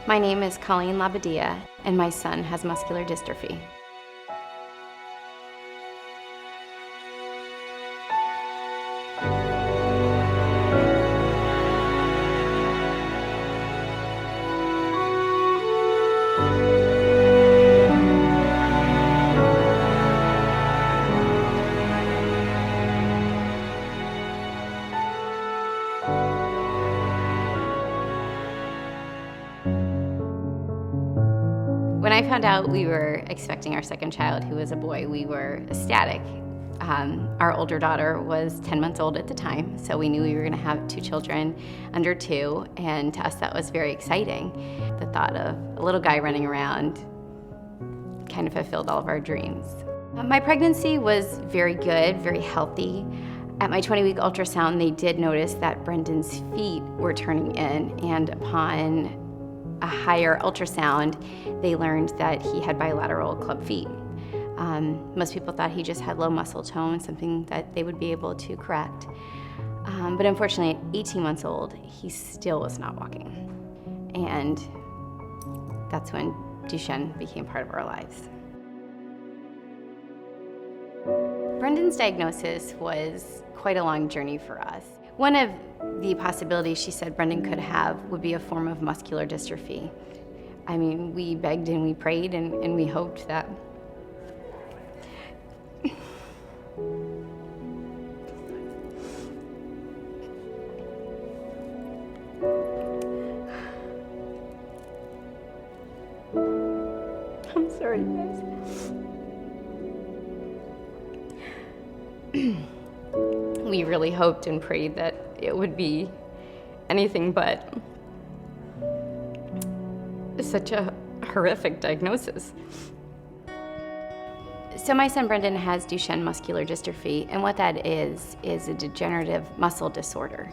My name is Colleen Labadia, and my son has muscular dystrophy. When I found out we were expecting our second child, who was a boy, we were ecstatic. Our older daughter was 10 months old at the time, so we knew we were going to have 2 children under 2, and to us that was very exciting. The thought of a little guy running around kind of fulfilled all of our dreams. My pregnancy was very good, very healthy. At my 20-week ultrasound, they did notice that Brendan's feet were turning in, and upon a higher ultrasound, they learned that he had bilateral club feet. Most people thought he just had low muscle tone, something that they would be able to correct. But unfortunately, at 18 months old, he still was not walking. And that's when Duchenne became part of our lives. Brendan's diagnosis was quite a long journey for us. One of the possibilities she said Brendan could have would be a form of muscular dystrophy. I mean, we begged and we prayed and we hoped that I'm sorry, guys. We really hoped and prayed that it would be anything but such a horrific diagnosis. So my son Brendan has Duchenne muscular dystrophy, and what that is a degenerative muscle disorder.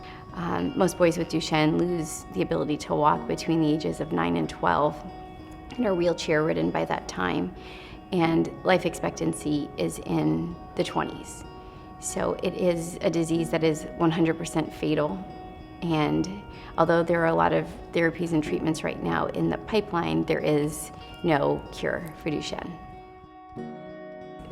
Most boys with Duchenne lose the ability to walk between the ages of 9 and 12 and are wheelchair ridden by that time, and life expectancy is in the 20s. So it is a disease that is 100% fatal, and although there are a lot of therapies and treatments right now in the pipeline, there is no cure for Duchenne.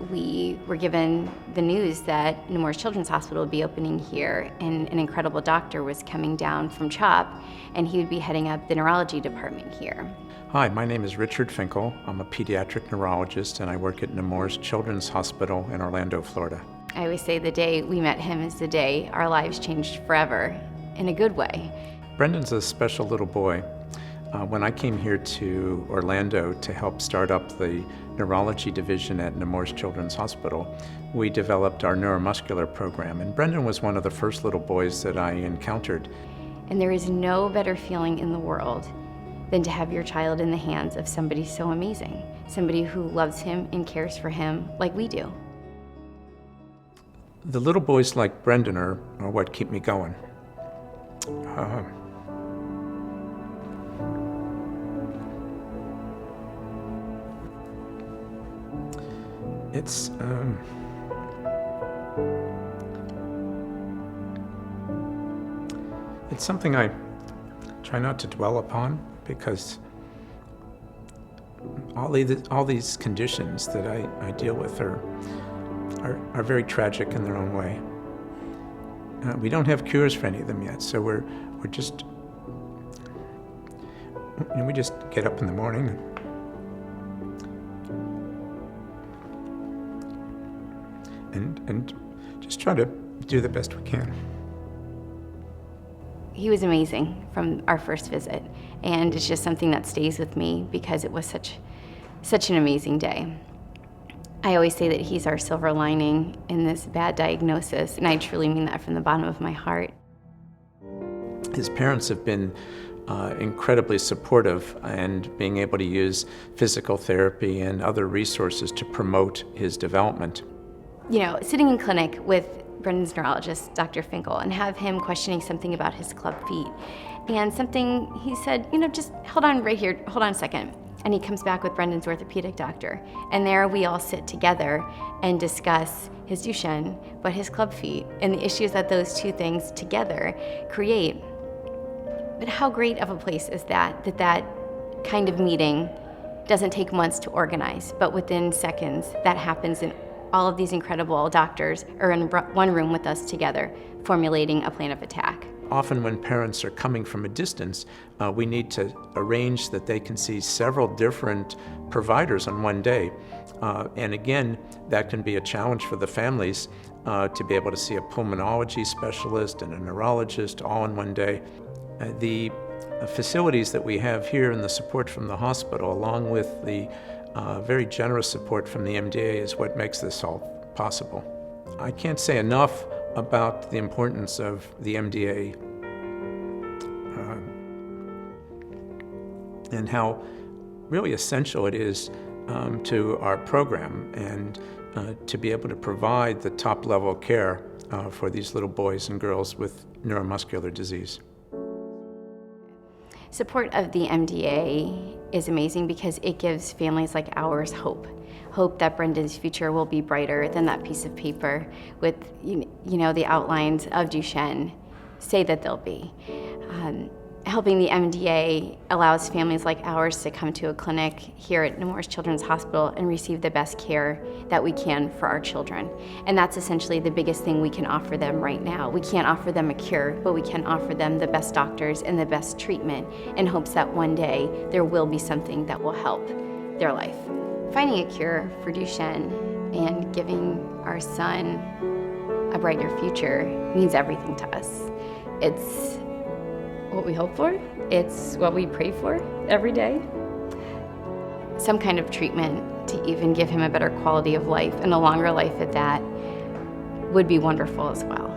We were given the news that Nemours Children's Hospital would be opening here, and an incredible doctor was coming down from CHOP, and he would be heading up the neurology department here. Hi, my name is Richard Finkel. I'm a pediatric neurologist, and I work at Nemours Children's Hospital in Orlando, Florida. I always say the day we met him is the day our lives changed forever, in a good way. Brendan's a special little boy. When I came here to Orlando to help start up the neurology division at Nemours Children's Hospital, we developed our neuromuscular program, and Brendan was one of the first little boys that I encountered. And there is no better feeling in the world than to have your child in the hands of somebody so amazing, somebody who loves him and cares for him like we do. The little boys like Brendan are what keep me going. It's something I try not to dwell upon, because all these conditions that I deal with are very tragic in their own way. We don't have cures for any of them yet, so we just get up in the morning and just try to do the best we can. He was amazing from our first visit, and it's just something that stays with me because it was such an amazing day. I always say that he's our silver lining in this bad diagnosis, and I truly mean that from the bottom of my heart. His parents have been incredibly supportive, and being able to use physical therapy and other resources to promote his development. You know, sitting in clinic with Brendan's neurologist, Dr. Finkel, and have him questioning something about his club feet, and something he said, just hold on right here, hold on a second. And he comes back with Brendan's orthopedic doctor. And there we all sit together and discuss his Duchenne, but his club feet, and the issues that those two things together create. But how great of a place is that kind of meeting doesn't take months to organize, but within seconds, that happens, and all of these incredible doctors are in one room with us together, formulating a plan of attack. Often when parents are coming from a distance, we need to arrange that they can see several different providers on one day. And again, that can be a challenge for the families to be able to see a pulmonology specialist and a neurologist all in one day. The facilities that we have here and the support from the hospital, along with the very generous support from the MDA, is what makes this all possible. I can't say enough about the importance of the MDA and how really essential it is to our program, and to be able to provide the top level care for these little boys and girls with neuromuscular disease. Support of the MDA is amazing because it gives families like ours hope. Hope that Brendan's future will be brighter than that piece of paper with, the outlines of Duchenne say that they'll be. Helping the MDA allows families like ours to come to a clinic here at Nemours Children's Hospital and receive the best care that we can for our children. And that's essentially the biggest thing we can offer them right now. We can't offer them a cure, but we can offer them the best doctors and the best treatment in hopes that one day there will be something that will help their life. Finding a cure for Duchenne and giving our son a brighter future means everything to us. It's what we hope for. It's what we pray for every day. Some kind of treatment to even give him a better quality of life and a longer life at that would be wonderful as well.